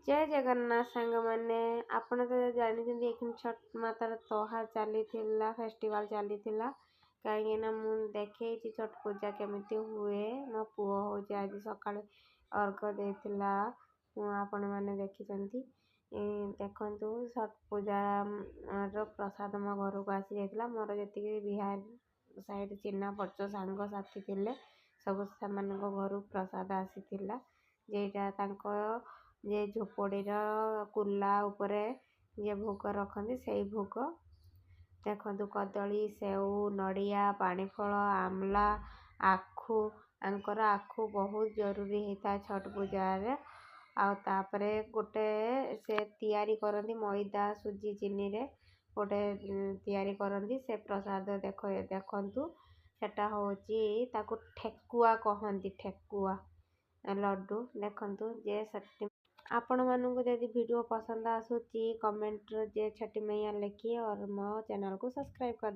जय जगन्नाथ सांग मैंने आपण तो जानी छठ मातार तोहार चली फेस्टिवल चली कहीं मु देखे छठ पूजा केमिति हुए मो पुओ हूँ आज सका अर्घ देला आपण मैंने देखी देखु छठ पूजा प्रसाद मो घर को आसी जाता मोर जी बिहार साइड चिन्ह परिचय सांग साथी थे सब से घर प्रसाद आसीला जेटा जे झोपड़ीर कुला उपरे जे भोग रखती से भोग देखु कदली सेऊ नड़िया पानीफल आमला आखु आंकर आखु बहुत जरूरी होता है छठ पूजार आउे गोटे से तैयारी करती मैदा सुजी चीनी रे गोटे तैयारी करती से प्रसाद देखु सेटा हूँ ठेकुआ कहती ठेकुआ लड्डू देखु जे आपण मानू यदि वीडियो पसंद आसूची कमेंट जे छठी मैया लिखिए और मो चैनल को सब्सक्राइब कर